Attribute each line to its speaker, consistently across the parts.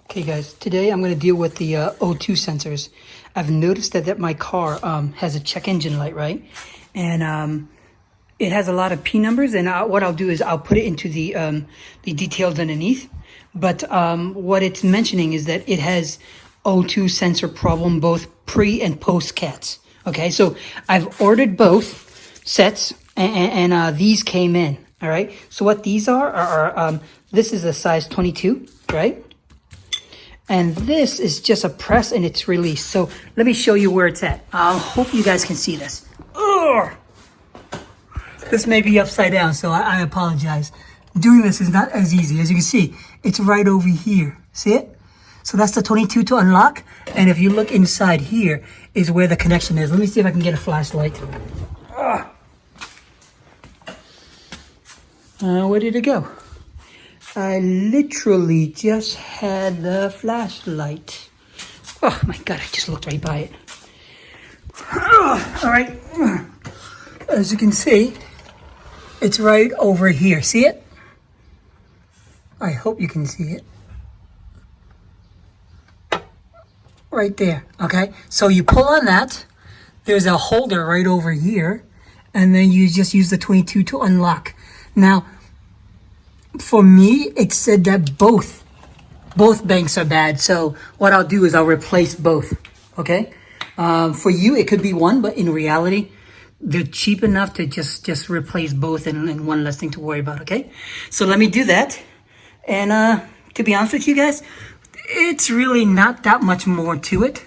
Speaker 1: Okay guys, today I'm going to deal with the O2 sensors. I've noticed that my car has a check engine light, right? And it has a lot of P numbers, and what I'll do is I'll put it into the details underneath. But what it's mentioning is that it has O2 sensor problem both pre and post cats. Okay, so I've ordered both sets, and these came in. All right, so what these are this is a size 22, right? And this is just a press and it's released. So let me show you where it's at. I hope you guys can see this. Ugh! This may be upside down, so I apologize. Doing this is not as easy. As you can see, it's right over here. See it? So that's the 22 to unlock. And if you look inside here is where the connection is. Let me see if I can get a flashlight. Where did it go? I literally just had the flashlight. Oh my God, I just looked right by it. All right, as you can see, it's right over here. See it? I hope you can see it. Right there, okay? So you pull on that, there's a holder right over here, and then you just use the 22 to unlock. Now, for me, it said that both banks are bad. So what I'll do is I'll replace both, okay? For you, it could be one, but in reality, they're cheap enough to just replace both and one less thing to worry about, okay? So let me do that. And to be honest with you guys, it's really not that much more to it.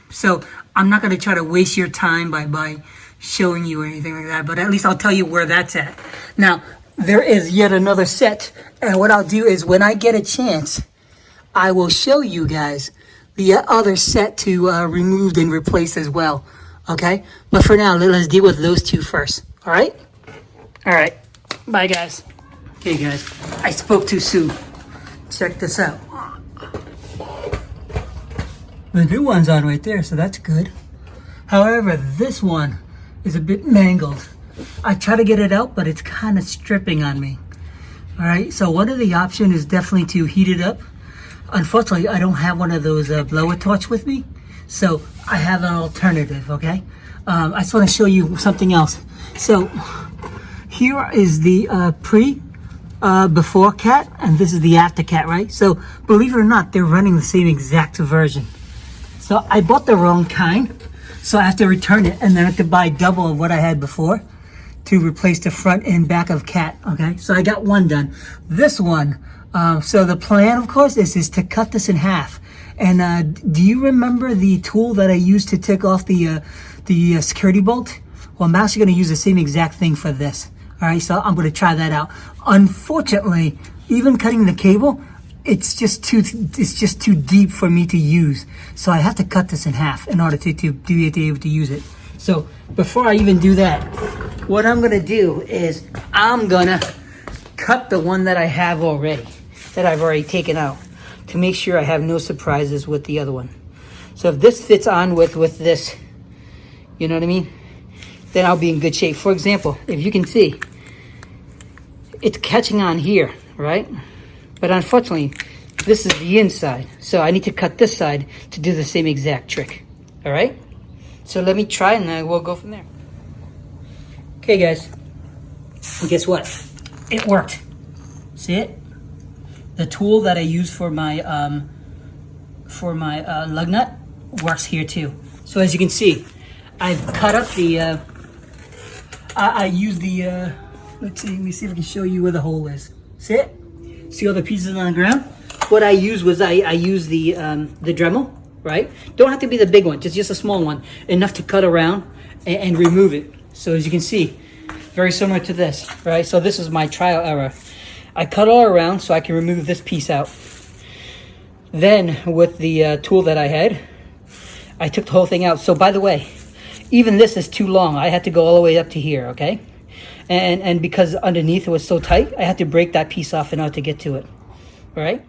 Speaker 1: So I'm not going to try to waste your time by showing you or anything like that, but at least I'll tell you where that's at. Now, there is yet another set, and what I'll do is when I get a chance, I will show you guys the other set to remove and replace as well, okay? But for now, let's deal with those two first, all right? All right, bye guys. Okay guys, I spoke too soon. Check this out. The new one's on right there, so that's good. However, this one is a bit mangled. I try to get it out, but it's kind of stripping on me. All right, so one of the options is definitely to heat it up. Unfortunately, I don't have one of those blower torch with me, so I have an alternative, okay? I just want to show you something else. So here is the before cat, and this is the after cat, right? So believe it or not, they're running the same exact version. So I bought the wrong kind, so I have to return it, and then I have to buy double of what I had before to replace the front and back of cat, okay? So I got one done. This one, so the plan, of course, is to cut this in half. And do you remember the tool that I used to take off the security bolt? Well, I'm actually gonna use the same exact thing for this. All right, so I'm gonna try that out. Unfortunately, even cutting the cable, it's just too deep for me to use. So I have to cut this in half in order to be able to use it. So before I even do that, what I'm gonna do is I'm gonna cut the one that I have already, that I've already taken out, to make sure I have no surprises with the other one. So if this fits on with this, you know what I mean? Then I'll be in good shape. For example, if you can see, it's catching on here, right? But unfortunately, this is the inside. So I need to cut this side to do the same exact trick, all right? So let me try and then we'll go from there. Okay guys, and guess what? It worked. See it? The tool that I use for my lug nut works here too. So as you can see, I've cut up the, I use the, let me see if I can show you where the hole is. See it? See all the pieces on the ground? What I use was I use the Dremel, right? Don't have to be the big one, just a small one, enough to cut around and remove it. So as you can see, very similar to this, right? So this is my trial error. I cut all around so I can remove this piece out. Then with the tool that I had, I took the whole thing out. So by the way, even this is too long. I had to go all the way up to here, okay? And because underneath it was so tight, I had to break that piece off in order to get to it, all right?